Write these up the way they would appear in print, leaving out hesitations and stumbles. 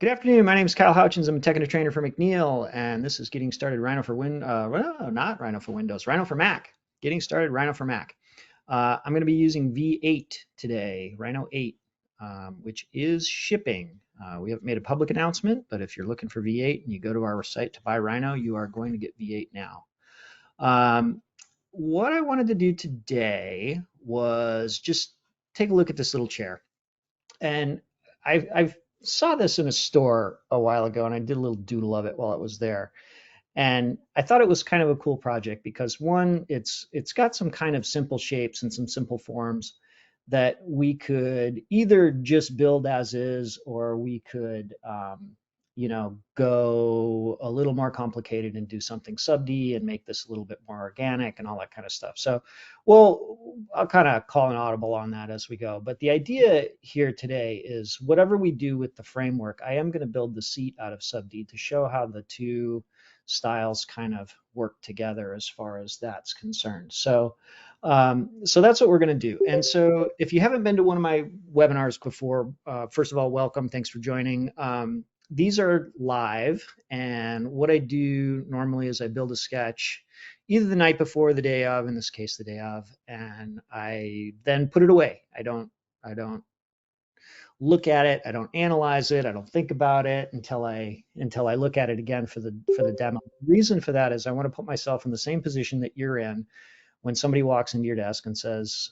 Good afternoon. My name is Kyle Houchins. I'm a technical trainer for McNeil, and this is Getting Started Rhino for well, not Rhino for Windows, Rhino for Mac. Getting Started Rhino for Mac. I'm going to be using V8 today, Rhino 8, which is shipping. We haven't made a public announcement, but if you're looking for V8 and you go to our site to buy Rhino, you are going to get V8 now. What I wanted to do today was just take a look at this little chair. And I've saw this in a store a while ago, and I did a little doodle of it while it was there. And I thought it was kind of a cool project because one, it's got some kind of simple shapes and some simple forms that we could either just build as is, or we could go a little more complicated and do something subd and make this a little bit more organic and all that kind of stuff. So, well, I'll kind of call an audible on that as we go. But the idea here today is whatever we do with the framework, I am going to build the seat out of subd to show how the two styles kind of work together as far as that's concerned. So that's what we're going to do. And so if you haven't been to one of my webinars before, first of all, welcome. Thanks for joining. These are live, and what I do normally is I build a sketch either the night before or the day of, in this case the day of, and I then put it away. I don't look at it, I don't analyze it, I don't think about it until I look at it again for the demo. The reason for that is I want to put myself in the same position that you're in when somebody walks into your desk and says,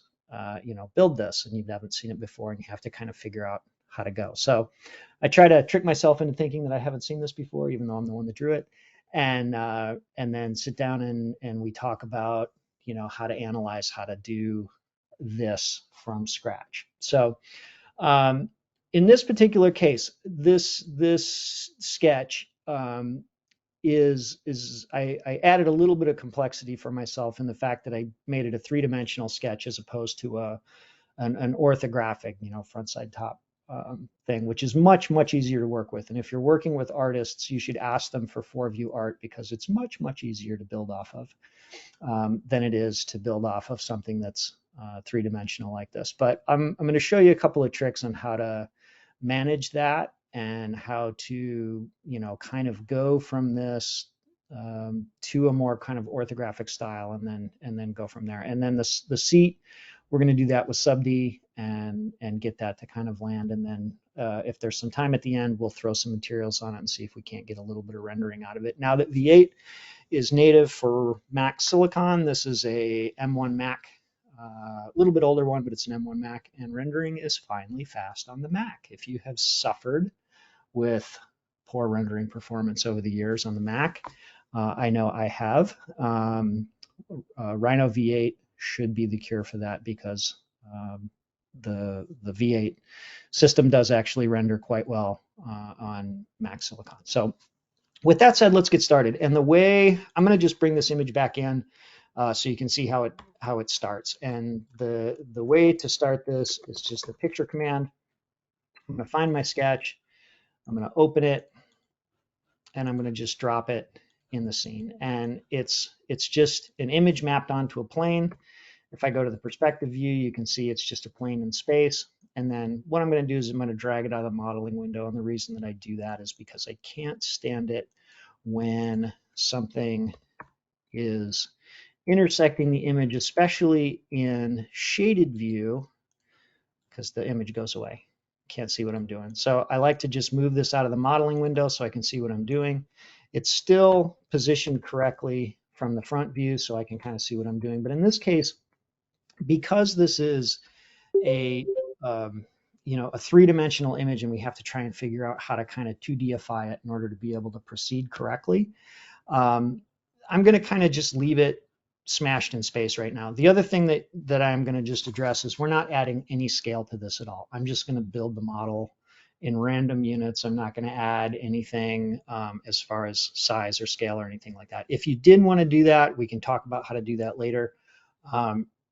build this, and you haven't seen it before, and you have to kind of figure out how to go. So I try to trick myself into thinking that I haven't seen this before, even though I'm the one that drew it, and then sit down and we talk about how to analyze how to do this from scratch. So in this particular case, this sketch I added a little bit of complexity for myself in the fact that I made it a three-dimensional sketch as opposed to an orthographic, front side top thing, which is much easier to work with. And if you're working with artists, you should ask them for 4-view art because it's much easier to build off of than it is to build off of something that's three-dimensional like this. But I'm going to show you a couple of tricks on how to manage that and how to kind of go from this to a more kind of orthographic style, and then go from there. And then the seat, we're going to do that with subd and get that to kind of land. And then if there's some time at the end, we'll throw some materials on it and see if we can't get a little bit of rendering out of it. Now that V8 is native for Mac Silicon, this is a M1 Mac, a little bit older one, but it's an M1 Mac, and rendering is finally fast on the Mac. If you have suffered with poor rendering performance over the years on the Mac, I know I have. Rhino V8 should be the cure for that because the V8 system does actually render quite well on Mac Silicon. So with that said, let's get started. And the way I'm going to just bring this image back in so you can see how it starts. And the way to start this is just the picture command. I'm going to find my sketch. I'm going to open it, and I'm going to just drop it in the scene. And it's just an image mapped onto a plane. If I go to the perspective view, you can see it's just a plane in space. And then what I'm going to do is I'm going to drag it out of the modeling window. And the reason that I do that is because I can't stand it when something is intersecting the image, especially in shaded view, because the image goes away. Can't see what I'm doing. So I like to just move this out of the modeling window so I can see what I'm doing. It's still positioned correctly from the front view, so I can kind of see what I'm doing. But in this case, because this is a three-dimensional image and we have to try and figure out how to kind of 2Dify it in order to be able to proceed correctly, I'm going to kind of just leave it smashed in space right now. The other thing that I'm going to just address is we're not adding any scale to this at all. I'm just going to build the model in random units. I'm not going to add anything as far as size or scale or anything like that. If you did want to do that, we can talk about how to do that later.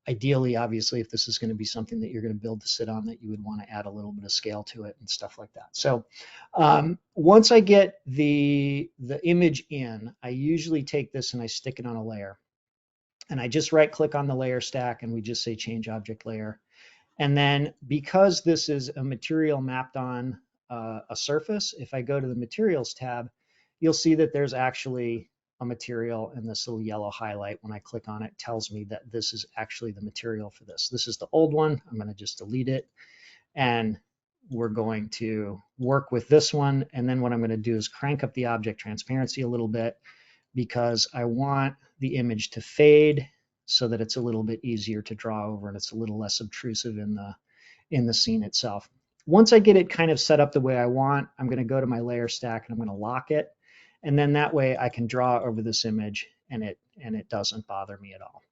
Ideally, obviously, if this is going to be something that you're going to build to sit on, that you would want to add a little bit of scale to it and stuff like that. So once I get the image in, I usually take this and I stick it on a layer. And I just right click on the layer stack and we just say change object layer. And then because this is a material mapped on a surface, if I go to the materials tab, you'll see that there's actually a material, and this little yellow highlight, when I click on it, tells me that this is actually the material for this. This is the old one. I'm going to just delete it, and we're going to work with this one. And then what I'm going to do is crank up the object transparency a little bit, because I want the image to fade so that it's a little bit easier to draw over and it's a little less obtrusive in the scene itself. Once I get it kind of set up the way I want, I'm going to go to my layer stack and I'm going to lock it. And then that way I can draw over this image and it doesn't bother me at all.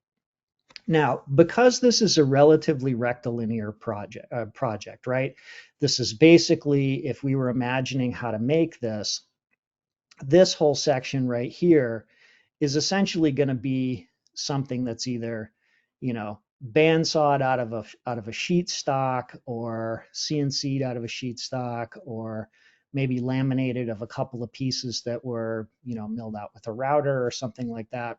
Now, because this is a relatively rectilinear project, right? This is basically, if we were imagining how to make this, this whole section right here is essentially going to be something that's either, you know, bandsawed out of a sheet stock, or CNC'd out of a sheet stock, or maybe laminated of a couple of pieces that were, you know, milled out with a router or something like that.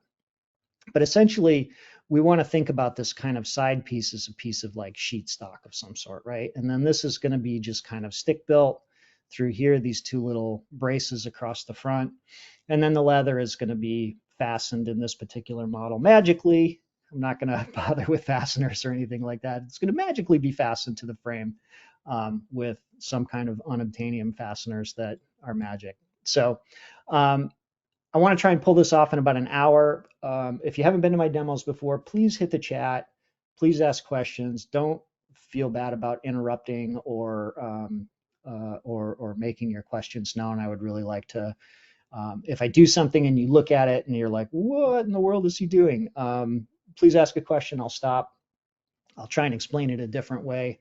But essentially, we want to think about this kind of side piece as a piece of like sheet stock of some sort, right? And then this is going to be just kind of stick built through here, these two little braces across the front. And then the leather is going to be fastened in this particular model magically. I'm not going to bother with fasteners or anything like that. It's going to magically be fastened to the frame with some kind of unobtainium fasteners that are magic. So I want to try and pull this off in about an hour. If you haven't been to my demos before, please hit the chat. Please ask questions. Don't feel bad about interrupting or making your questions known. I would really like to, if I do something and you look at it and you're like, what in the world is he doing? Please ask a question. I'll stop. I'll try and explain it a different way,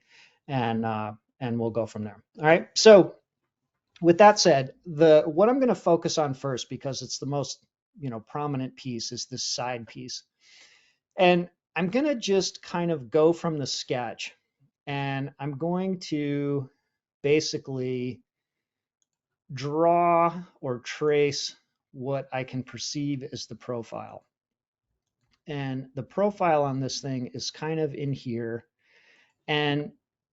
and we'll go from there. All right. So with that said, what I'm going to focus on first, because it's the most, you know, prominent piece, is this side piece. And I'm going to just kind of go from the sketch, and I'm going to basically draw or trace what I can perceive as the profile. And the profile on this thing is kind of in here. And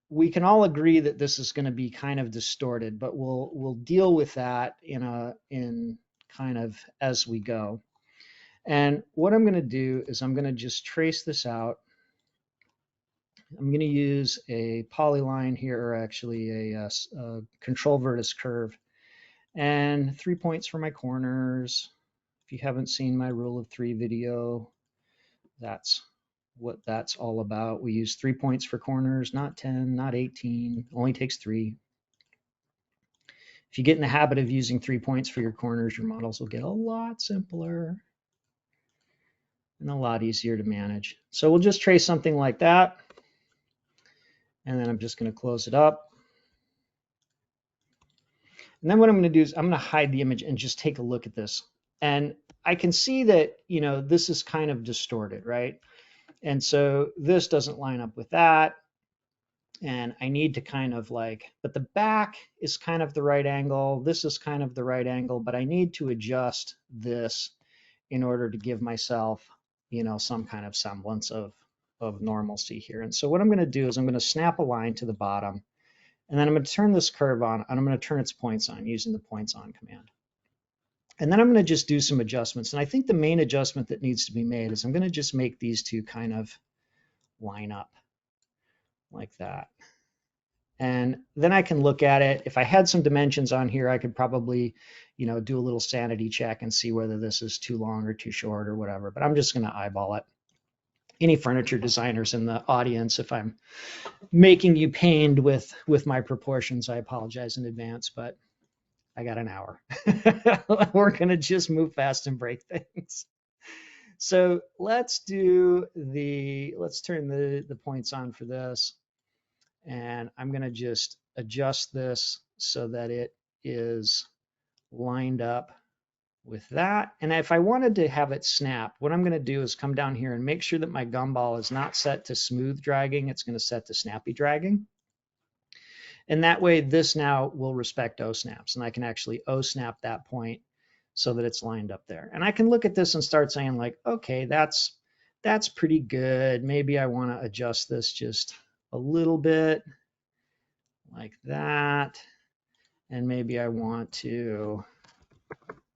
we can all agree that this is going to be kind of distorted, but we'll deal with that in kind of as we go. And what I'm going to do is I'm going to just trace this out. I'm going to use a polyline here, or actually a control vertex curve, and 3 points for my corners. If you haven't seen my rule of 3 video, that's what that's all about. We use 3 points for corners, not 10, not 18, only takes 3. If you get in the habit of using 3 points for your corners, your models will get a lot simpler and a lot easier to manage. So we'll just trace something like that. And then I'm just going to close it up. And then what I'm going to do is I'm going to hide the image and just take a look at this. And I can see that, you know, this is kind of distorted, right? And so this doesn't line up with that. And I need to kind of like, but the back is kind of the right angle. This is kind of the right angle, but I need to adjust this in order to give myself, you know, some kind of semblance of normalcy here. And so what I'm going to do is I'm going to snap a line to the bottom, and then I'm going to turn this curve on, and I'm going to turn its points on using the points on command. And then I'm going to just do some adjustments. And I think the main adjustment that needs to be made is I'm going to just make these two kind of line up like that. And then I can look at it. If I had some dimensions on here, I could probably, you know, do a little sanity check and see whether this is too long or too short or whatever. But I'm just going to eyeball it. Any furniture designers in the audience, if I'm making you pained with my proportions, I apologize in advance, but I got an hour. We're going to just move fast and break things. So let's turn the points on for this. And I'm going to just adjust this so that it is lined up with that. And if I wanted to have it snap, what I'm going to do is come down here and make sure that my gumball is not set to smooth dragging. It's going to set to snappy dragging. And that way this now will respect O snaps, and I can actually O snap that point so that it's lined up there. And I can look at this and start saying like, okay, that's pretty good. Maybe I want to adjust this just a little bit like that. And maybe I want to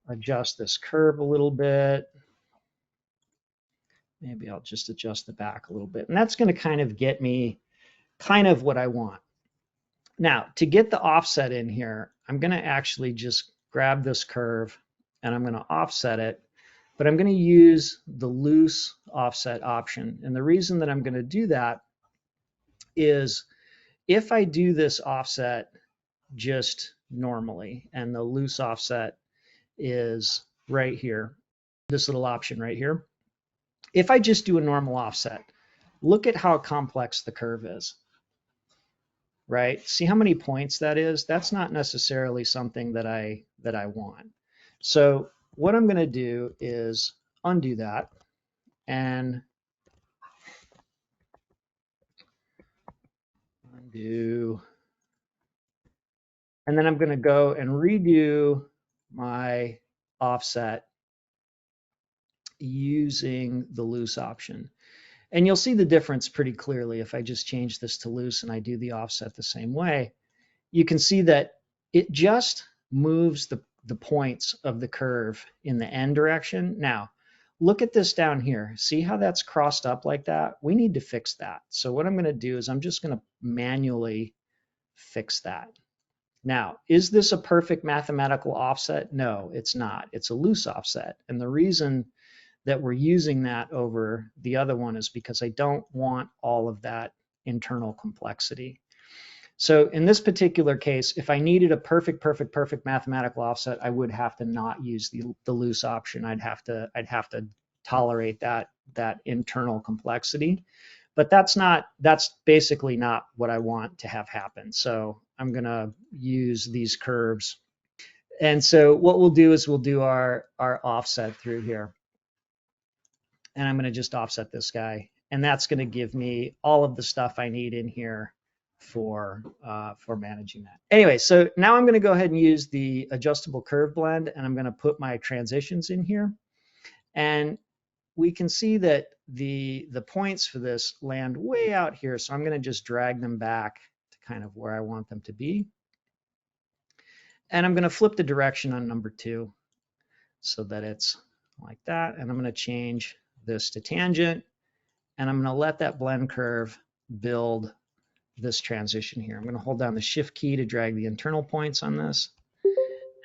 adjust this curve a little bit. Maybe I'll just adjust the back a little bit. And that's going to kind of get me kind of what I want. Now, to get the offset in here, I'm going to actually just grab this curve and I'm going to offset it, but I'm going to use the loose offset option. And the reason that I'm going to do that is if I do this offset just normally, and the loose offset is right here, this little option right here. If I just do a normal offset, look at how complex the curve is, right? See how many points that is? That's not necessarily something that I want. So what I'm going to do is undo that and undo. And then I'm going to go and redo my offset using the loose option. And you'll see the difference pretty clearly if I just change this to loose and I do the offset the same way. You can see that it just moves the points of the curve in the n direction. Now, look at this down here. See how that's crossed up like that? We need to fix that. So what I'm going to do is I'm just going to manually fix that. Now, is this a perfect mathematical offset? No, it's not. It's a loose offset. And the reason that we're using that over the other one is because I don't want all of that internal complexity. So in this particular case, if I needed a perfect mathematical offset, I would have to not use the loose option. I'd have to tolerate that internal complexity. But that's basically not what I want to have happen. So I'm going to use these curves. And so what we'll do is we'll do our offset through here. And I'm going to just offset this guy. And that's going to give me all of the stuff I need in here for managing that. Anyway, so now I'm going to go ahead and use the adjustable curve blend, and I'm going to put my transitions in here. And we can see that the points for this land way out here. So I'm going to just drag them back to kind of where I want them to be. And I'm going to flip the direction on number 2 so that it's like that. And I'm going to change this to tangent. And I'm going to let that blend curve build this transition here. I'm going to hold down the shift key to drag the internal points on this.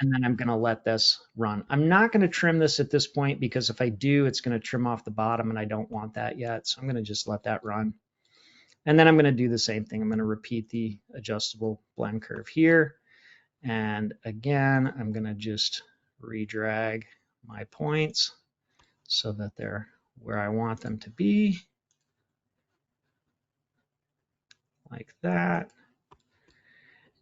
And then I'm going to let this run. I'm not going to trim this at this point because if I do, it's going to trim off the bottom and I don't want that yet. So I'm going to just let that run. And then I'm going to do the same thing. I'm going to repeat the adjustable blend curve here. And again, I'm going to just redrag my points so that they're where I want them to be. Like that.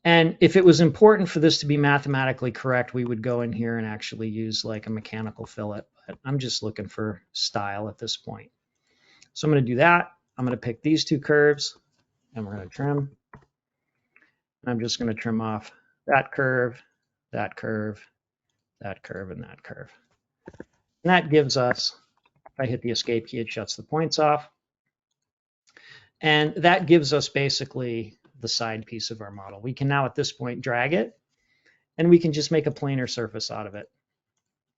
And if it was important for this to be mathematically correct, we would go in here and actually use like a mechanical fillet. But I'm just looking for style at this point. So I'm going to do that. I'm going to pick these 2 curves and we're going to trim. And I'm just going to trim off that curve, that curve, that curve, and that curve. And that gives us, if I hit the escape key, it shuts the points off. And that gives us basically the side piece of our model. We can now at this point drag it and we can just make a planar surface out of it.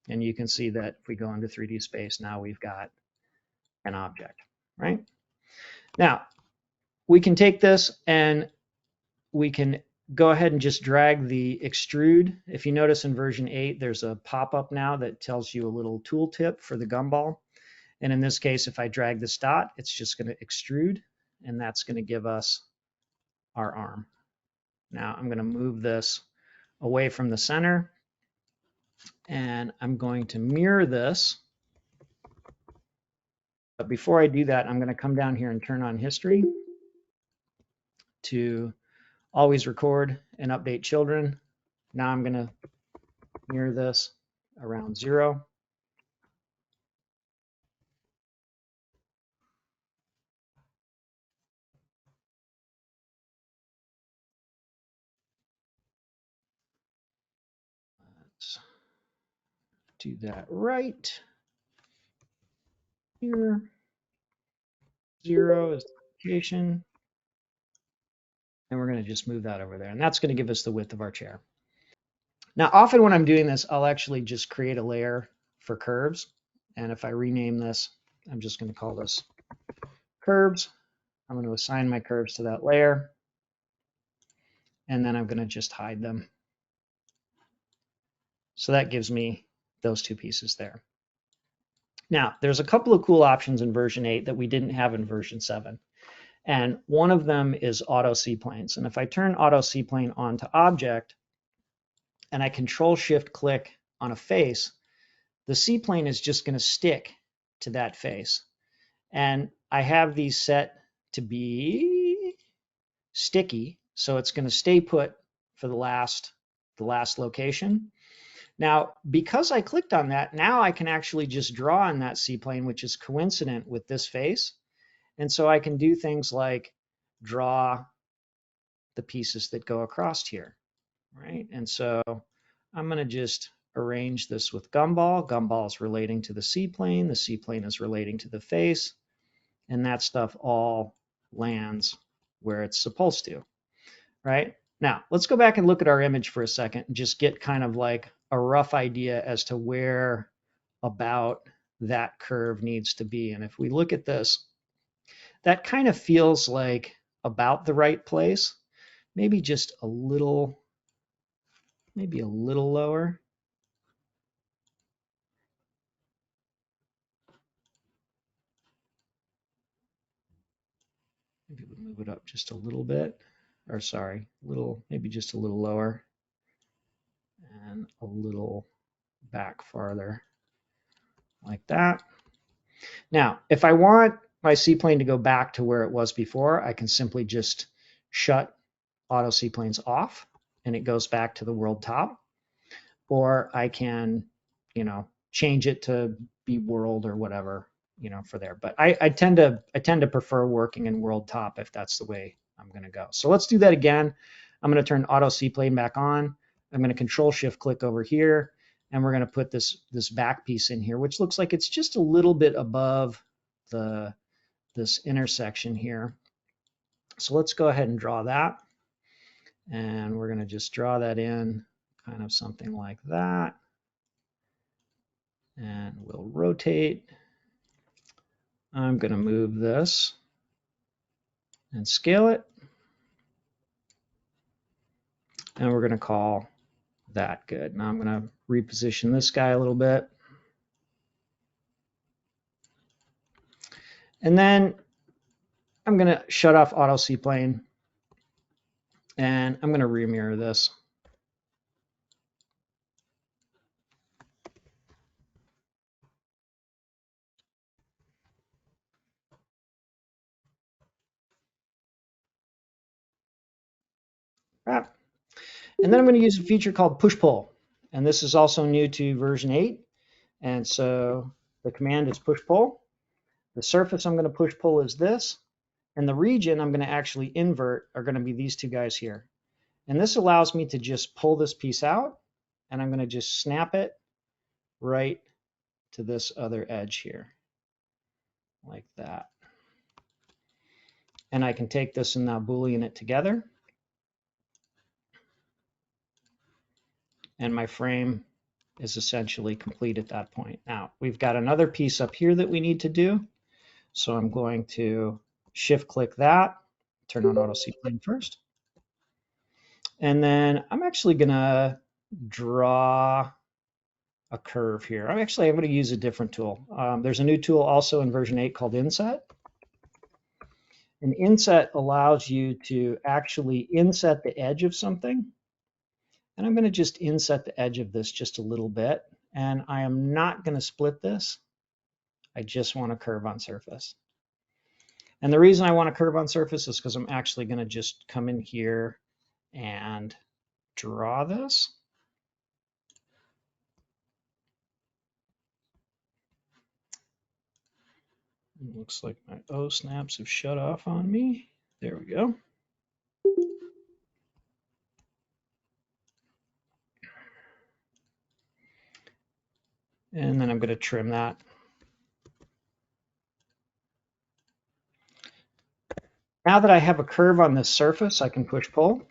And you can see that if we go into 3D space, now we've got an object, right? Now, we can take this and we can go ahead and just drag the extrude. If you notice in version 8, there's a pop-up now that tells you a little tooltip for the gumball. And in this case, if I drag this dot, it's just going to extrude, and that's going to give us our arm. Now I'm going to move this away from the center, and I'm going to mirror this. But before I do that, I'm going to come down here and turn on history to always record and update children. Now I'm going to mirror this around 0. Let's do that right here. 0 is the location. And we're going to just move that over there. And that's going to give us the width of our chair. Now, often when I'm doing this, I'll actually just create a layer for curves. And if I rename this, I'm just going to call this curves. I'm going to assign my curves to that layer. And then I'm going to just hide them. So that gives me those two pieces there. Now, there's a couple of cool options in version 8 that we didn't have in version 7. And one of them is auto CPlanes. And if I turn auto CPlane on to object and I control shift click on a face, the CPlane is just going to stick to that face. And I have these set to be sticky, so it's going to stay put for the last location. Now, because I clicked on that, now I can actually just draw on that CPlane, which is coincident with this face. And so I can do things like draw the pieces that go across here, right? And so I'm going to just arrange this with gumball. Gumball is relating to the CPlane. The CPlane is relating to the face. And that stuff all lands where it's supposed to, right? Now, let's go back and look at our image for a second and just get kind of like a rough idea as to where about that curve needs to be. And if we look at this, that kind of feels like about the right place, maybe just a little, maybe a little lower. Maybe we'll move it up just a little bit, or sorry, maybe just a little lower and a little back farther like that. Now, if I want my CPlane to go back to where it was before, I can simply just shut auto CPlanes off and it goes back to the world top. Or I can, change it to be world or whatever, for there. But I tend to prefer working in world top if that's the way I'm going to go. So let's do that again. I'm going to turn auto CPlane back on. I'm going to control shift click over here. And we're going to put this back piece in here, which looks like it's just a little bit above this intersection here. So let's go ahead and draw that. And we're going to just draw that in kind of something like that. And we'll rotate. I'm going to move this and scale it. And we're going to call that good. Now I'm going to reposition this guy a little bit. And then I'm going to shut off auto CPlane. And I'm going to remirror this. And then I'm going to use a feature called PushPull. And this is also new to version 8. And so the command is PushPull. The surface I'm going to push-pull is this. And the region I'm going to actually invert are going to be these two guys here. And this allows me to just pull this piece out. And I'm going to just snap it right to this other edge here. Like that. And I can take this and now Boolean it together. And my frame is essentially complete at that point. Now, we've got another piece up here that we need to do. So I'm going to shift click that, turn on auto CPlane first. And then I'm actually going to draw a curve here. I'm going to use a different tool. There's a new tool also in version 8 called Inset. And Inset allows you to actually inset the edge of something. And I'm going to just inset the edge of this just a little bit. And I am not going to split this. I just want a curve on surface. And the reason I want a curve on surface is because I'm actually going to just come in here and draw this. It looks like my O snaps have shut off on me. There we go. And then I'm going to trim that. Now that I have a curve on this surface, I can push pull.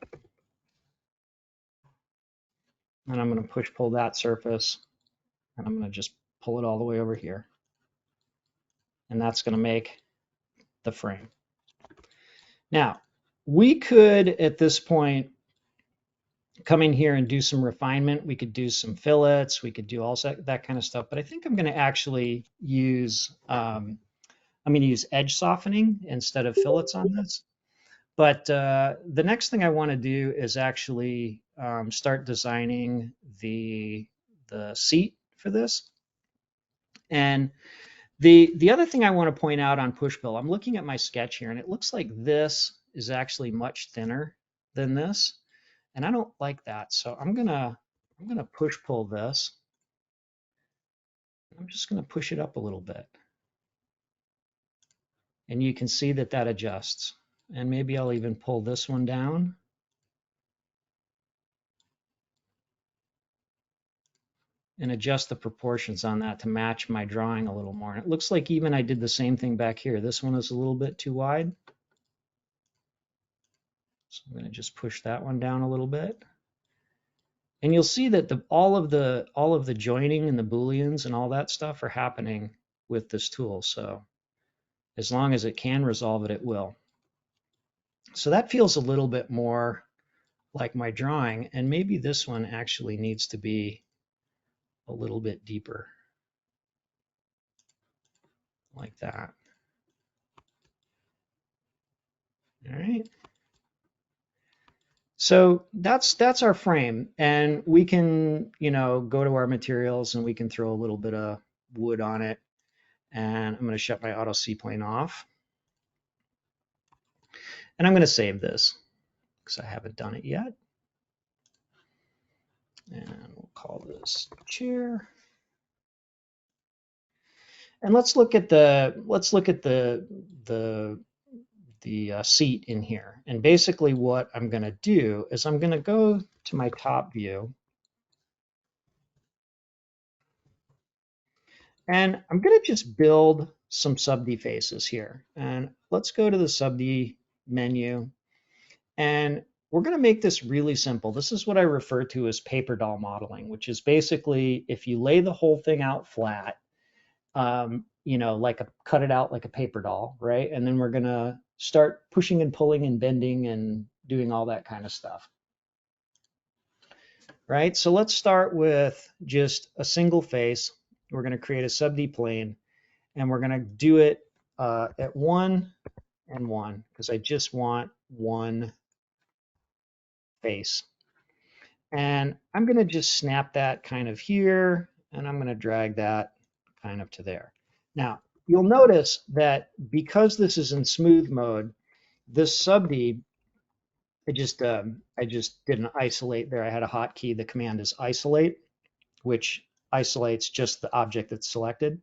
And I'm going to push pull that surface, and I'm going to just pull it all the way over here. And that's going to make the frame. Now, we could, at this point, come in here and do some refinement. We could do some fillets. We could do all that kind of stuff. But I think I'm going to actually use, I'm going to use edge softening instead of fillets on this. But the next thing I want to do is actually start designing the seat for this. And the other thing I want to point out on PushPull, I'm looking at my sketch here, and it looks like this is actually much thinner than this, and I don't like that. So I'm gonna push pull this. I'm just gonna push it up a little bit, and you can see that that adjusts. And maybe I'll even pull this one down. And adjust the proportions on that to match my drawing a little more. And it looks like even I did the same thing back here. This one is a little bit too wide. So I'm going to just push that one down a little bit. And you'll see that all of the joining and the booleans and all that stuff are happening with this tool. So as long as it can resolve it, it will. So that feels a little bit more like my drawing, and maybe this one actually needs to be a little bit deeper, like that. All right. So that's our frame, and we can, go to our materials and we can throw a little bit of wood on it. And I'm going to shut my auto CPlane off. And I'm going to save this because I haven't done it yet. And we'll call this chair. And let's look at the seat in here. And basically what I'm going to do is I'm going to go to my top view. And I'm going to just build some Subd faces here. And let's go to the Subd menu. And we're going to make this really simple. This is what I refer to as paper doll modeling, which is basically if you lay the whole thing out flat, cut it out like a paper doll, right? And then we're going to start pushing and pulling and bending and doing all that kind of stuff. Right? So let's start with just a single face. We're going to create a Subd plane, and we're going to do it at 1 and 1 because I just want one face. And I'm going to just snap that kind of here, and I'm going to drag that kind of to there. Now, you'll notice that because this is in smooth mode, this Subd, I just did an isolate there. I had a hotkey. The command is isolate, which isolates just the object that's selected.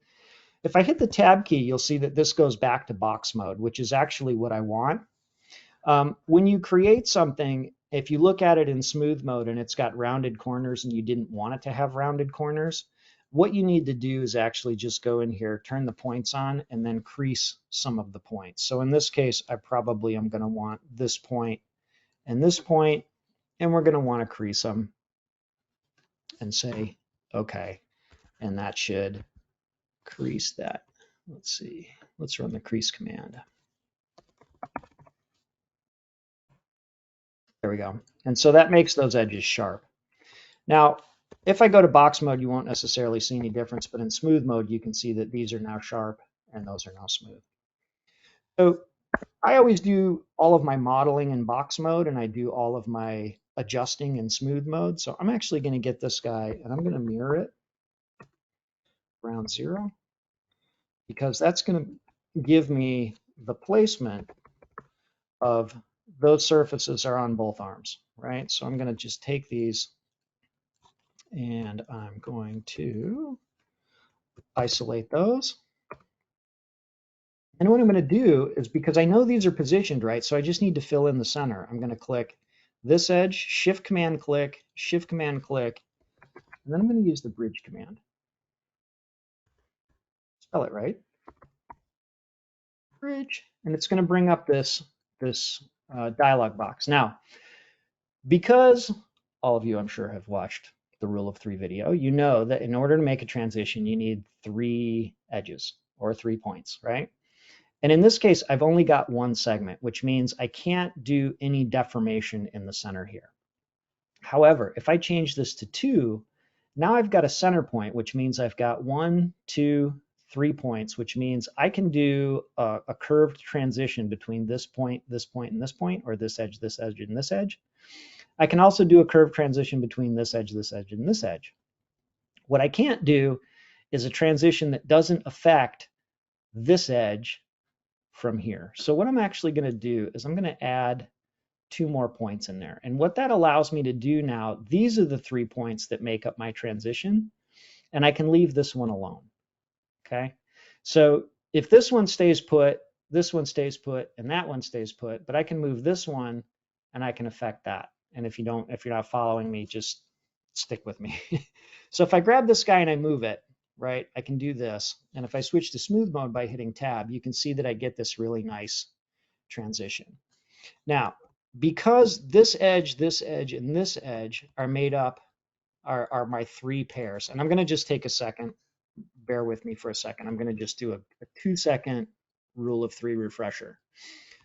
If I hit the tab key, you'll see that this goes back to box mode, which is actually what I want. When you create something, if you look at it in smooth mode and it's got rounded corners and you didn't want it to have rounded corners, what you need to do is actually just go in here, turn the points on, and then crease some of the points. So in this case, I probably am going to want this point, and we're going to want to crease them and say, okay, and that should crease that. Let's see, let's run the crease command. There we go. And so that makes those edges sharp. Now, if I go to box mode, you won't necessarily see any difference, but in smooth mode, you can see that these are now sharp and those are now smooth. So I always do all of my modeling in box mode, and I do all of my adjusting in smooth mode. So I'm actually going to get this guy and I'm going to mirror it around 0 because that's going to give me the placement of those surfaces are on both arms, right? So I'm going to just take these and I'm going to isolate those. And what I'm going to do is, because I know these are positioned right, so I just need to fill in the center. I'm going to click this edge, Shift Command click, Shift Command click, and then I'm going to use the bridge command. Spell it right. Bridge, and it's going to bring up this dialog box. Now, because all of you, I'm sure, have watched the rule of 3 video, you know that in order to make a transition, you need 3 edges or 3 points, right? And in this case, I've only got one segment, which means I can't do any deformation in the center here. However, if I change this to 2, now I've got a center point, which means I've got 1, 2, 3 points, which means I can do a curved transition between this point, and this point, or this edge, and this edge. I can also do a curved transition between this edge, and this edge. What I can't do is a transition that doesn't affect this edge from here. So what I'm actually going to do is I'm going to add 2 more points in there. And what that allows me to do now, these are the 3 points that make up my transition, and I can leave this one alone. Okay. So if this one stays put, this one stays put, and that one stays put, but I can move this one and I can affect that. And if you're not following me, just stick with me. So if I grab this guy and I move it, right, I can do this. And if I switch to smooth mode by hitting tab, you can see that I get this really nice transition. Now, because this edge, and this edge are made up, are my 3 pairs. And I'm going to just take a second. Bear with me for a second. I'm going to just do a 2-second rule of 3 refresher.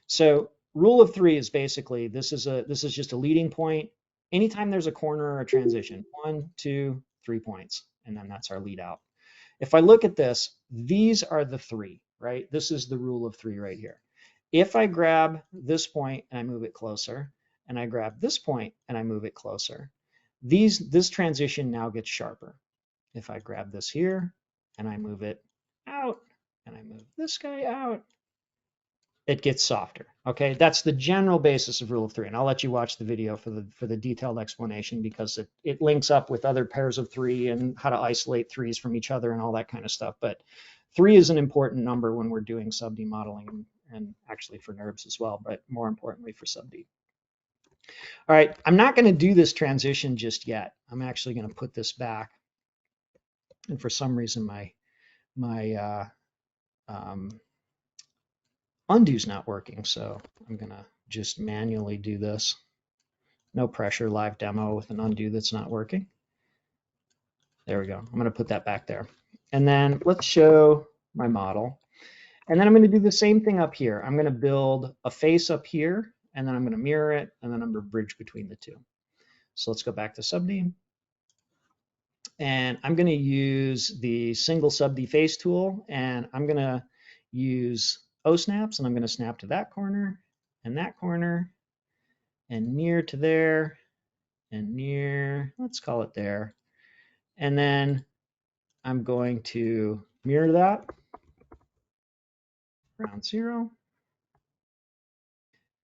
So rule of 3 is basically, this is just a leading point. Anytime there's a corner or a transition, 1, 2, 3 points, and then that's our lead out. If I look at this, these are the 3, right? This is the rule of 3 right here. If I grab this point and I move it closer, and I grab this point and I move it closer, this transition now gets sharper. If I grab this here and I move it out and I move this guy out, it gets softer. Okay, that's the general basis of rule of 3, and I'll let you watch the video for the detailed explanation, because it links up with other pairs of 3 and how to isolate 3s from each other and all that kind of stuff. But 3 is an important number when we're doing subd modeling, and actually for Nrbs as well, but more importantly for subd. All right, I'm not going to do this transition just yet. I'm actually going to put this back, and for some reason my undo's not working, so I'm gonna just manually do this. No pressure, live demo with an undo that's not working. There we go. I'm gonna put that back there. And then let's show my model. And then I'm gonna do the same thing up here. I'm gonna build a face up here, and then I'm gonna mirror it, and then I'm gonna bridge between the 2. So let's go back to subd. And I'm gonna use the single subd face tool, and I'm gonna use O-snaps, and I'm going to snap to that corner, and near to there, and near, let's call it there. And then I'm going to mirror that, ground 0.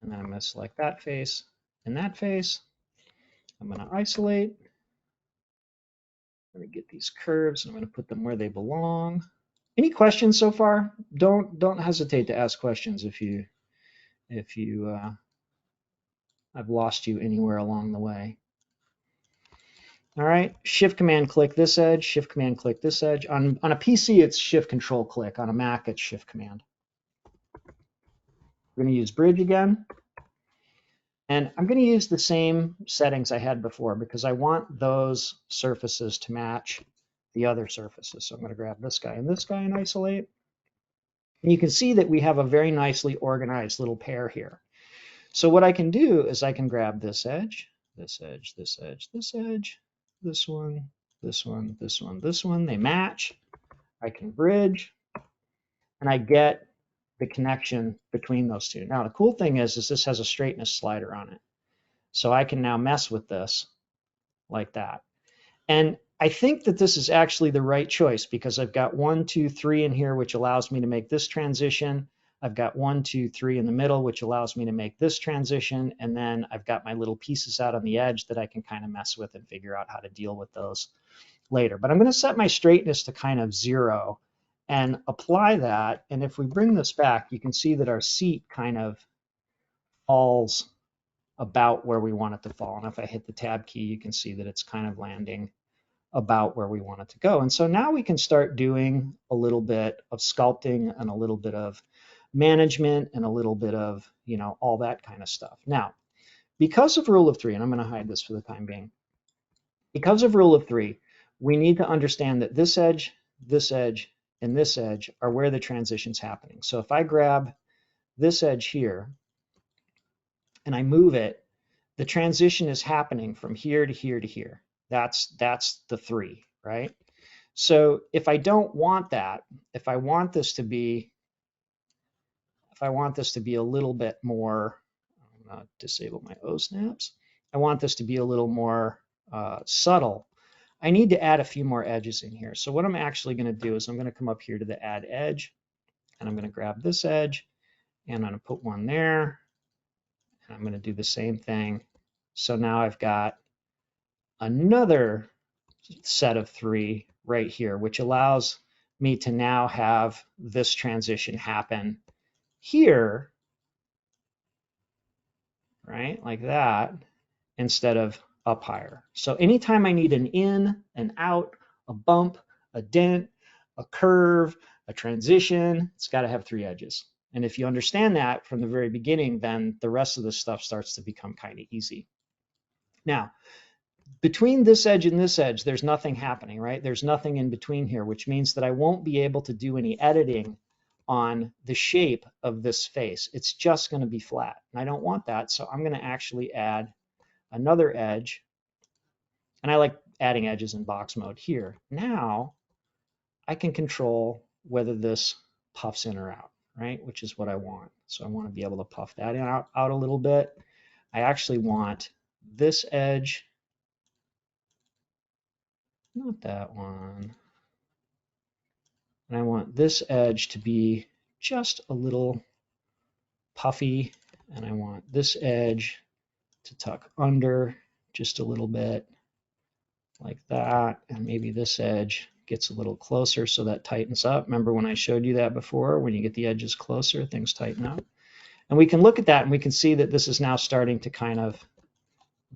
And then I'm going to select that face and that face. I'm going to isolate. I'm going to get these curves, and I'm going to put them where they belong. Any questions so far? Don't hesitate to ask questions if I've lost you anywhere along the way. All right, Shift Command click this edge, Shift Command click this edge. On a PC, it's Shift Control click. On a Mac, it's Shift Command. We're going to use bridge again. And I'm going to use the same settings I had before, because I want those surfaces to match the other surfaces. So I'm going to grab this guy and isolate. And you can see that we have a very nicely organized little pair here. So what I can do is I can grab this edge, this edge, this edge, this edge, this one, this one, this one, this one. They match. I can bridge, and I get the connection between those 2. Now, the cool thing is this has a straightness slider on it. So I can now mess with this like that. And I think that this is actually the right choice, because I've got 1, 2, 3 in here, which allows me to make this transition. I've got 1, 2, 3 in the middle, which allows me to make this transition. And then I've got my little pieces out on the edge that I can kind of mess with and figure out how to deal with those later. But I'm going to set my straightness to kind of 0 and apply that. And if we bring this back, you can see that our seat kind of falls about where we want it to fall. And if I hit the tab key, you can see that it's kind of landing about where we want it to go. And so now we can start doing a little bit of sculpting and a little bit of management and a little bit of, all that kind of stuff. Now, because of rule of 3, and I'm going to hide this for the time being, Because of rule of three, we need to understand that this edge, and this edge are where the transition's happening. So if I grab this edge here and I move it, the transition is happening from here to here to here. That's the three, right? So if I don't want that, if I want this to be a little bit more, I'm gonna disable my O snaps. I want this to be a little more subtle. I need to add a few more edges in here. So what I'm actually going to do is I'm going to come up here to the add edge, and I'm going to grab this edge, and I'm going to put one there, and I'm going to do the same thing. So now I've got another set of three right here, which allows me to now have this transition happen here, right, like that, instead of up higher. So anytime I need an in, an out, a bump, a dent, a curve, a transition, it's got to have three edges. And if you understand that from the very beginning, then the rest of this stuff starts to become kind of easy. Now, between this edge and this edge, there's nothing happening, right? There's nothing in between here, which means that I won't be able to do any editing on the shape of this face. It's just going to be flat. And I don't want that, so I'm going to actually add another edge. And I like adding edges in box mode here. Now I can control whether this puffs in or out, right? Which is what I want. So I want to be able to puff that out a little bit. I actually want this edge, not that one. And I want this edge to be just a little puffy. And I want this edge to tuck under just a little bit, like that. And maybe this edge gets a little closer, so that tightens up. Remember when I showed you that before? When you get the edges closer, things tighten up. And we can look at that and we can see that this is now starting to kind of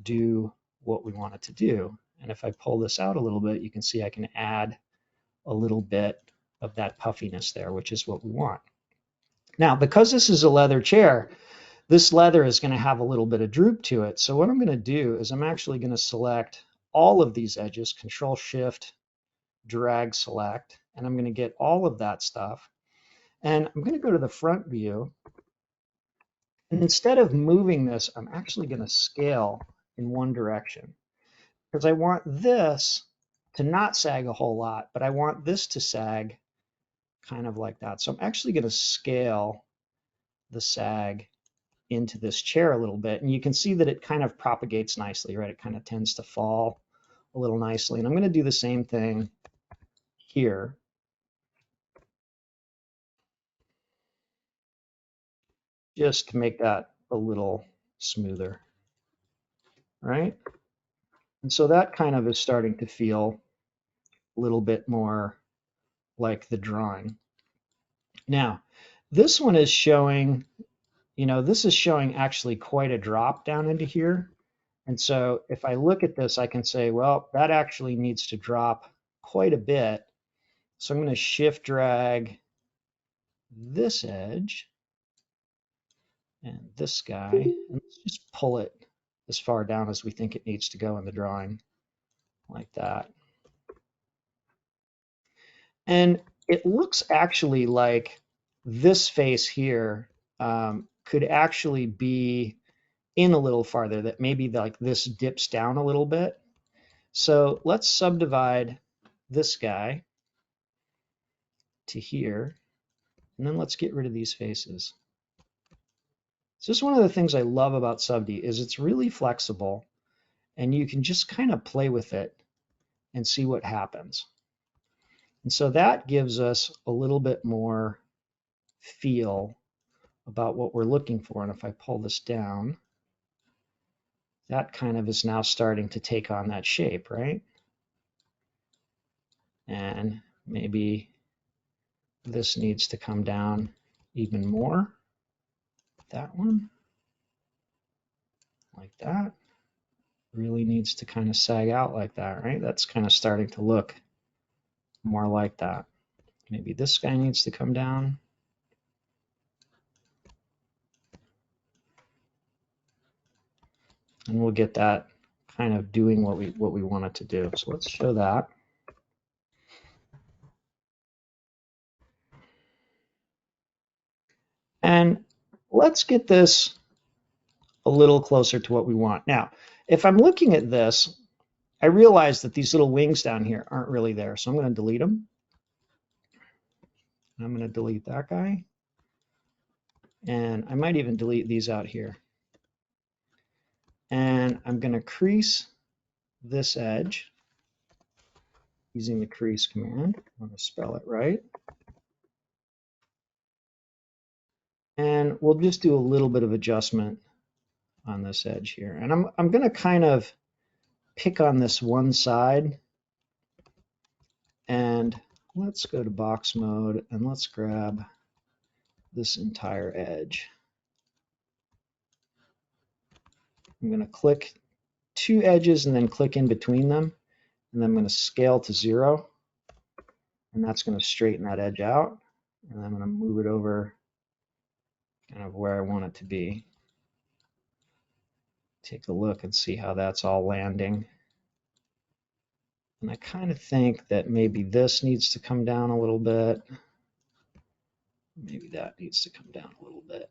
do what we want it to do. And if I pull this out a little bit, you can see I can add a little bit of that puffiness there, which is what we want. Now, because this is a leather chair, this leather is going to have a little bit of droop to it. So what I'm going to do is I'm actually going to select all of these edges, Control Shift, drag select, and I'm going to get all of that stuff. And I'm going to go to the front view. And instead of moving this, I'm actually going to scale in one direction, because I want this to not sag a whole lot, but I want this to sag kind of like that. So I'm actually going to scale the sag into this chair a little bit. And you can see that it kind of propagates nicely, right? It kind of tends to fall a little nicely. And I'm going to do the same thing here. Just to make that a little smoother, right? And so that kind of is starting to feel a little bit more like the drawing. Now, this one is showing, this is showing actually quite a drop down into here. And so if I look at this, I can say, well, that actually needs to drop quite a bit. So I'm going to shift drag this edge and this guy, and let's just pull it as far down as we think it needs to go in the drawing, like that. And it looks actually like this face here could actually be in a little farther, that maybe like this dips down a little bit. So let's subdivide this guy to here, and then let's get rid of these faces. So this is one of the things I love about Subd is it's really flexible, and you can just kind of play with it and see what happens. And so that gives us a little bit more feel about what we're looking for. And if I pull this down, that kind of is now starting to take on that shape, right? And maybe this needs to come down even more. That one, like that, really needs to kind of sag out like that, right? That's kind of starting to look more like that. Maybe this guy needs to come down. And we'll get that kind of doing what we want it to do. So let's show that. And let's get this a little closer to what we want. Now, if I'm looking at this, I realize that these little wings down here aren't really there. So I'm going to delete them. I'm going to delete that guy. And I might even delete these out here. And I'm going to crease this edge using the crease command. I'm going to spell it right. And we'll just do a little bit of adjustment on this edge here. And I'm going to kind of pick on this one side. And let's go to box mode and let's grab this entire edge. I'm going to click two edges and then click in between them. And then I'm going to scale to 0. And that's going to straighten that edge out. And I'm going to move it over kind of where I want it to be. Take a look and see how that's all landing. And I kind of think that maybe this needs to come down a little bit. Maybe that needs to come down a little bit.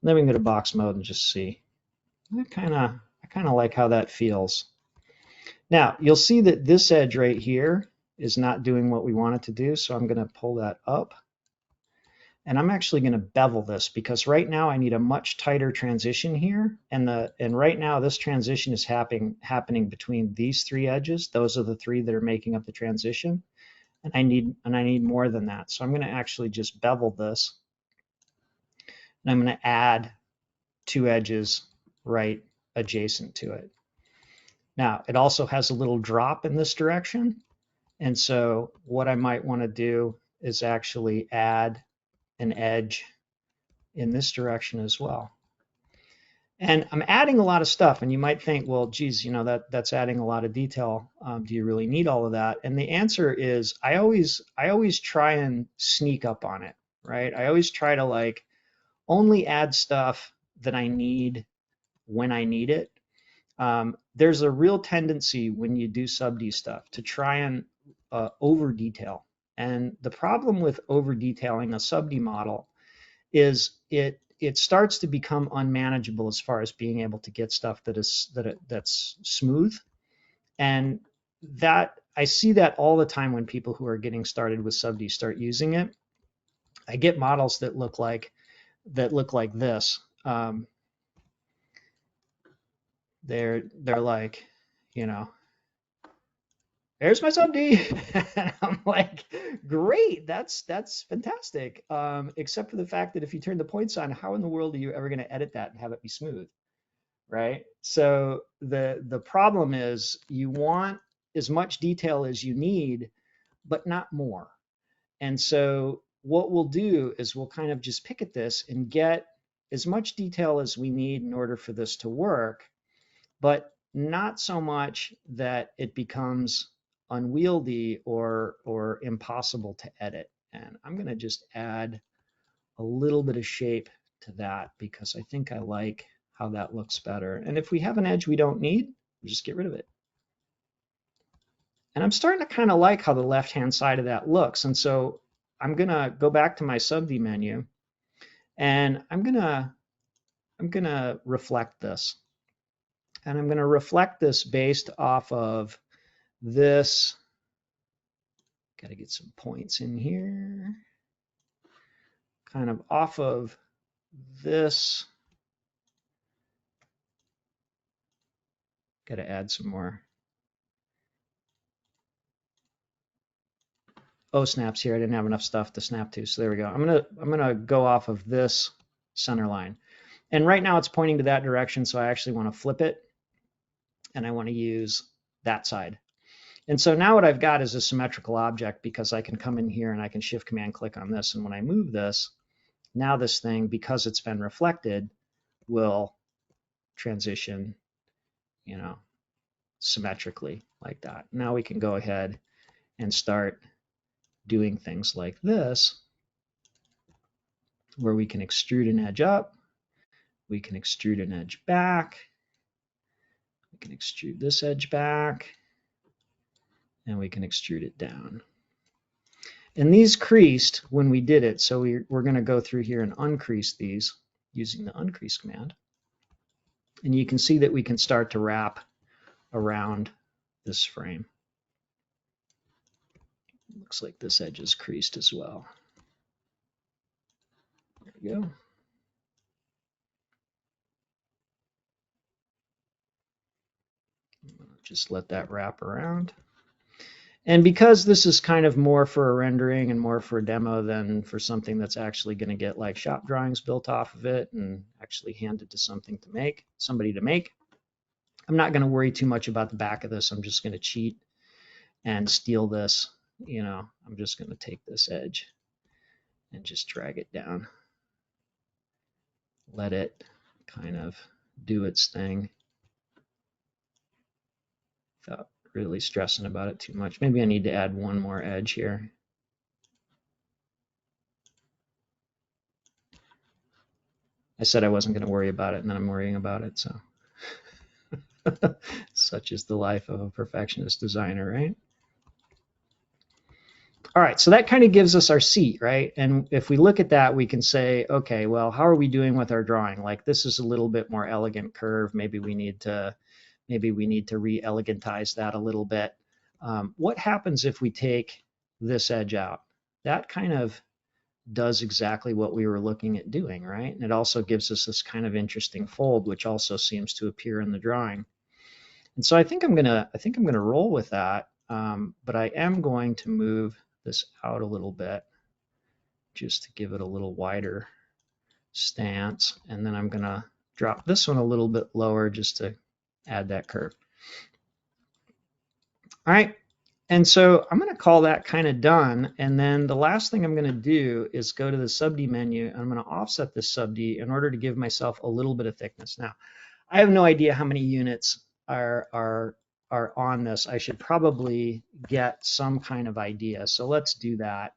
And then we can go to box mode and just see. I kind of like how that feels. Now, you'll see that this edge right here is not doing what we want it to do, so I'm going to pull that up. And I'm actually going to bevel this because right now I need a much tighter transition here. And right now this transition is happening between these three edges. Those are the three that are making up the transition. And I need more than that. So I'm going to actually just bevel this. And I'm going to add two edges right adjacent to it. Now, it also has a little drop in this direction. And so what I might want to do is actually add an edge in this direction as well. And I'm adding a lot of stuff, and you might think, well, geez, you know, that's adding a lot of detail. Do you really need all of that? And the answer is I always try and sneak up on it, right? I always try to like only add stuff that I need when I need it. There's a real tendency when you do subd stuff to try and over detail. And the problem with over detailing a subd model is it starts to become unmanageable as far as being able to get stuff that's smooth. And that I see that all the time when people who are getting started with subd start using it. I get models that look like this. They're like, you know, there's my subd. And I'm like, great, that's fantastic. Except for the fact that if you turn the points on, how in the world are you ever going to edit that and have it be smooth, right? So the problem is you want as much detail as you need, but not more. And so what we'll do is we'll kind of just pick at this and get as much detail as we need in order for this to work, but not so much that it becomes unwieldy or impossible to edit. And I'm going to just add a little bit of shape to that because I think I like how that looks better. And if we have an edge we don't need, we'll just get rid of it. And I'm starting to kind of like how the left-hand side of that looks. And so I'm going to go back to my subd menu and I'm going to reflect this. And I'm going to reflect this based off of this. Got to get some points in here. Kind of off of this. Got to add some more. Oh, snaps here. I didn't have enough stuff to snap to. So there we go. I'm gonna go off of this center line. And right now it's pointing to that direction, so I actually want to flip it. And I want to use that side. And so now what I've got is a symmetrical object because I can come in here and I can shift command click on this. And when I move this, now this thing, because it's been reflected, will transition, you know, symmetrically like that. Now we can go ahead and start doing things like this, where we can extrude an edge up, we can extrude an edge back, can extrude this edge back, and we can extrude it down. And these creased when we did it, so we're going to go through here and uncrease these using the uncrease command. And you can see that we can start to wrap around this frame. Looks like this edge is creased as well. There we go. Just let that wrap around. And because this is kind of more for a rendering and more for a demo than for something that's actually going to get like shop drawings built off of it and actually handed to somebody to make, I'm not going to worry too much about the back of this. I'm just going to cheat and steal this. You know, I'm just going to take this edge and just drag it down. Let it kind of do its thing without really stressing about it too much. Maybe I need to add one more edge here. I said I wasn't going to worry about it, and then I'm worrying about it, so. Such is the life of a perfectionist designer, right? All right, so that kind of gives us our seat, right? And if we look at that, we can say, okay, well, how are we doing with our drawing? Like, this is a little bit more elegant curve. Maybe we need to re-elegantize that a little bit. What happens if we take this edge out? That kind of does exactly what we were looking at doing, right? And it also gives us this kind of interesting fold, which also seems to appear in the drawing. And so I think I'm gonna roll with that, but I am going to move this out a little bit just to give it a little wider stance, and then I'm gonna drop this one a little bit lower just to add that curve. All right, and so I'm going to call that kind of done, and then the last thing I'm going to do is go to the subd menu, and I'm going to offset this subd in order to give myself a little bit of thickness. Now, I have no idea how many units are on this. I should probably get some kind of idea, so let's do that,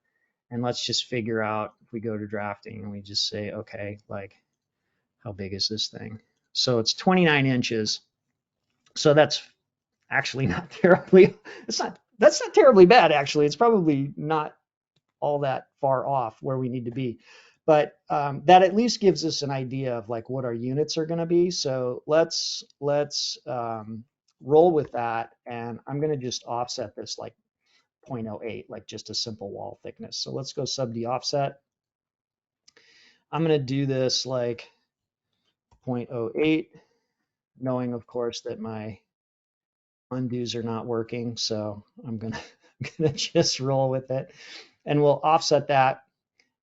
and let's just figure out, if we go to drafting and we just say, okay, like, how big is this thing? So it's 29 inches. So that's actually not terribly, that's not terribly bad, actually. It's probably not all that far off where we need to be. But that at least gives us an idea of like what our units are going to be. So let's roll with that. And I'm going to just offset this like 0.08, like just a simple wall thickness. So let's go subd offset. I'm going to do this like 0.08, knowing, of course, that my undos are not working, so I'm gonna just roll with it, and we'll offset that,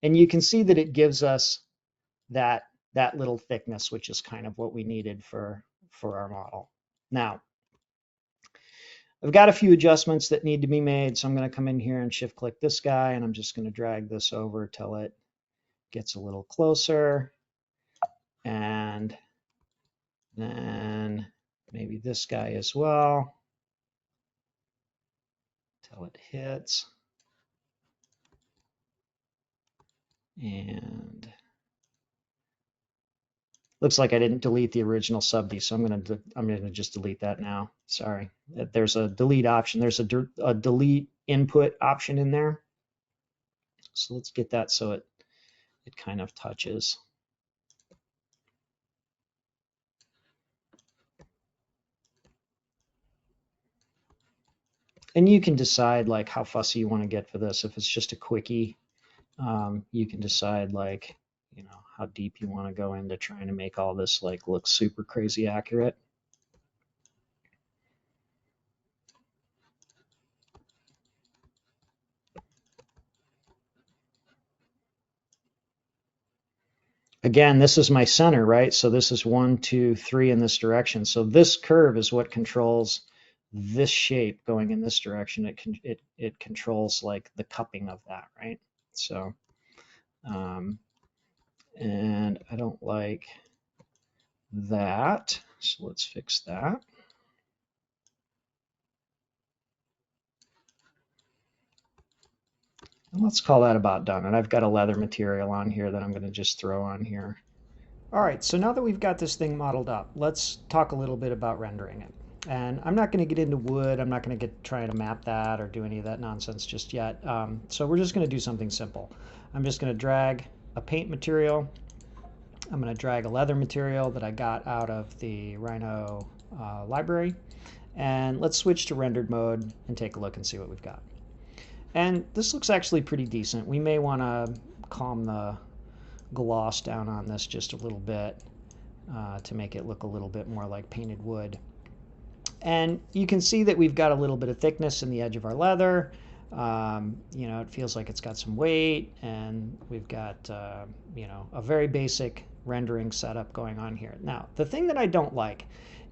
and you can see that it gives us that little thickness, which is kind of what we needed for our model. Now, I've got a few adjustments that need to be made, so I'm going to come in here and shift click this guy, and I'm just going to drag this over till it gets a little closer, and then maybe this guy as well till it hits. And looks like I didn't delete the original subd, so I'm gonna just delete that now. Sorry, there's a delete option. There's a delete input option in there. So let's get that so it kind of touches. And you can decide like how fussy you want to get for this. If it's just a quickie, you can decide like, you know, how deep you want to go into trying to make all this like look super crazy accurate. Again, this is my center, right? So this is 1, 2, 3 in this direction. So this curve is what controls this shape going in this direction. It controls like the cupping of that, right? So, and I don't like that. So let's fix that. And let's call that about done. And I've got a leather material on here that I'm going to just throw on here. All right, so now that we've got this thing modeled up, let's talk a little bit about rendering it. And I'm not going to get into wood. I'm not going to get trying to map that or do any of that nonsense just yet. So we're just going to do something simple. I'm just going to drag a paint material. I'm going to drag a leather material that I got out of the Rhino library. And let's switch to rendered mode and take a look and see what we've got. And this looks actually pretty decent. We may want to calm the gloss down on this just a little bit to make it look a little bit more like painted wood. And you can see that we've got a little bit of thickness in the edge of our leather. You know, it feels like it's got some weight, and we've got, you know, a very basic rendering setup going on here. Now, the thing that I don't like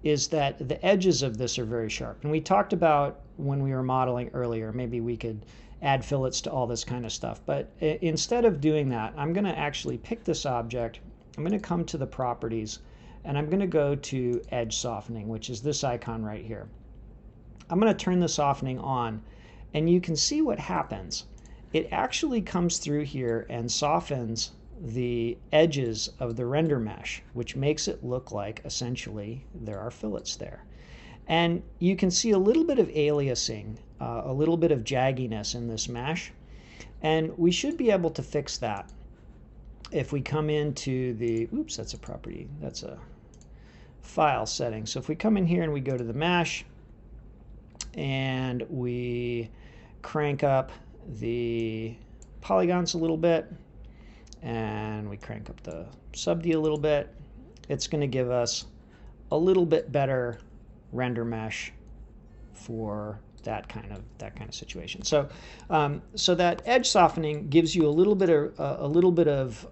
is that the edges of this are very sharp. And we talked about when we were modeling earlier, maybe we could add fillets to all this kind of stuff. But instead of doing that, I'm going to actually pick this object. I'm going to come to the properties, and I'm going to go to edge softening, which is this icon right here. I'm going to turn the softening on, and you can see what happens. It actually comes through here and softens the edges of the render mesh, which makes it look like essentially there are fillets there. And you can see a little bit of aliasing, a little bit of jagginess in this mesh, and we should be able to fix that if we come into the, oops, that's a property, that's a file setting. So if we come in here and we go to the mesh and we crank up the polygons a little bit and we crank up the subd a little bit, it's going to give us a little bit better render mesh for that kind of situation. So so that edge softening gives you a little bit of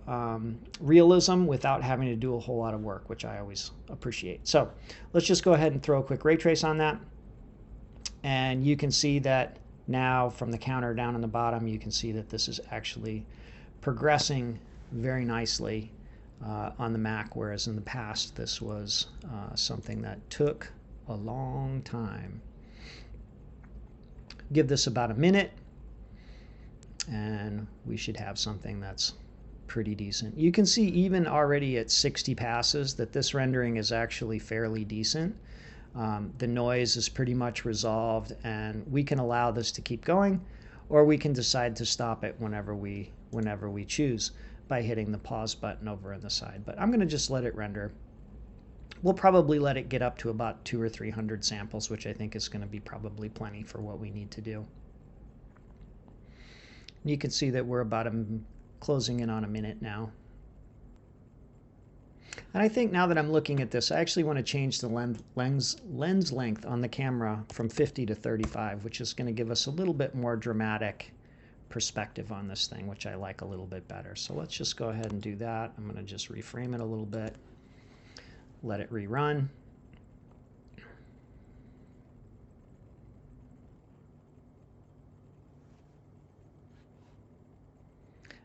realism without having to do a whole lot of work, which I always appreciate. So let's just go ahead and throw a quick ray trace on that, and you can see that now from the counter down on the bottom, you can see that this is actually progressing very nicely on the Mac, whereas in the past this was something that took a long time. Give this about a minute and we should have something that's pretty decent. You can see even already at 60 passes that this rendering is actually fairly decent. The noise is pretty much resolved, and we can allow this to keep going, or we can decide to stop it whenever we choose by hitting the pause button over on the side. But I'm going to just let it render. We'll probably let it get up to about 200 or 300 samples, which I think is going to be probably plenty for what we need to do. You can see that we're about closing in on a minute now. And I think now that I'm looking at this, I actually want to change the lens length on the camera from 50 to 35, which is going to give us a little bit more dramatic perspective on this thing, which I like a little bit better. So let's just go ahead and do that. I'm going to just reframe it a little bit, let it rerun.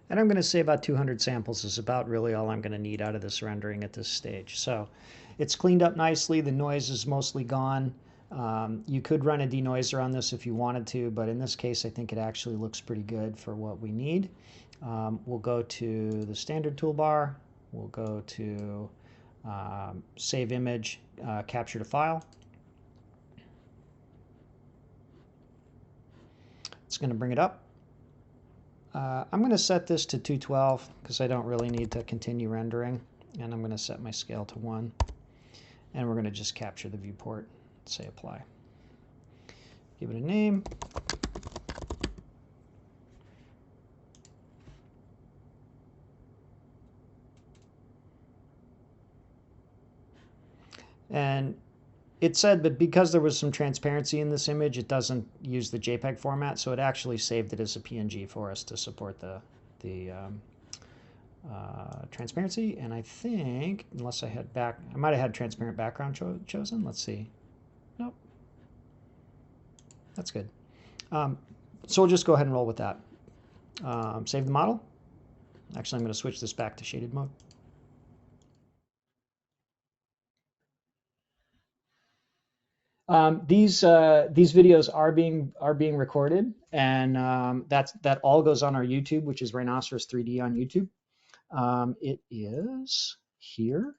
And I'm going to say about 200 samples is about really all I'm going to need out of this rendering at this stage. So it's cleaned up nicely. The noise is mostly gone. You could run a denoiser on this if you wanted to, but in this case, I think it actually looks pretty good for what we need. We'll go to the standard toolbar. We'll go to save image, capture to file. It's going to bring it up. I'm going to set this to 212 because I don't really need to continue rendering, and I'm going to set my scale to 1, and we're going to just capture the viewport, say apply. Give it a name. And it said that because there was some transparency in this image, it doesn't use the JPEG format, so it actually saved it as a PNG for us to support the transparency. And I think, unless I had I might have had transparent background chosen. Let's see. Nope. That's good. So we'll just go ahead and roll with that. Save the model. Actually, I'm going to switch this back to shaded mode. These videos are being recorded, and that all goes on our YouTube, which is Rhinoceros 3D on YouTube. It is here.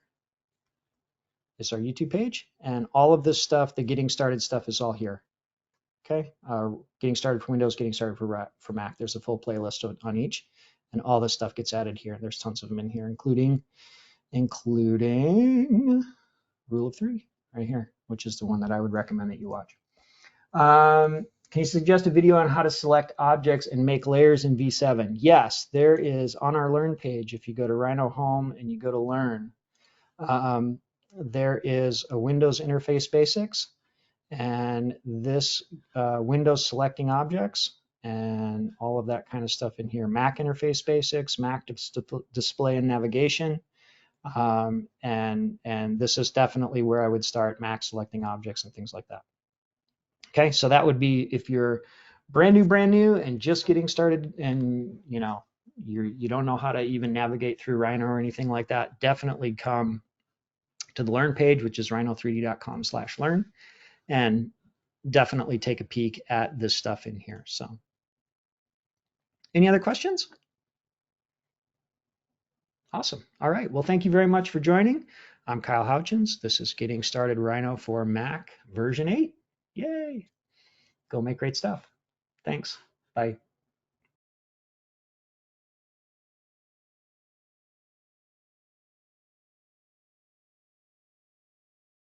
is our YouTube page, and all of this stuff, the getting started stuff, is all here. Okay, getting started for Windows, getting started for Mac. There's a full playlist on each, and all this stuff gets added here. There's tons of them in here, including Rule of Three right here, which is the one that I would recommend that you watch. Can you suggest a video on how to select objects and make layers in V7? Yes, there is on our Learn page. If you go to Rhino Home and you go to Learn, there is a Windows Interface Basics, and this Windows selecting objects and all of that kind of stuff in here. Mac Interface Basics, Mac Display and Navigation, and this is definitely where I would start, Mac selecting objects and things like that. Okay, so that would be if you're brand new and just getting started, and you don't know how to even navigate through Rhino or anything like that. Definitely come to the Learn page, which is rhino3d.com/learn, and definitely take a peek at this stuff in here. So, any other questions? Awesome. All right. Well, thank you very much for joining. I'm Kyle Houchins. This is Getting Started Rhino for Mac version 8. Yay. Go make great stuff. Thanks. Bye.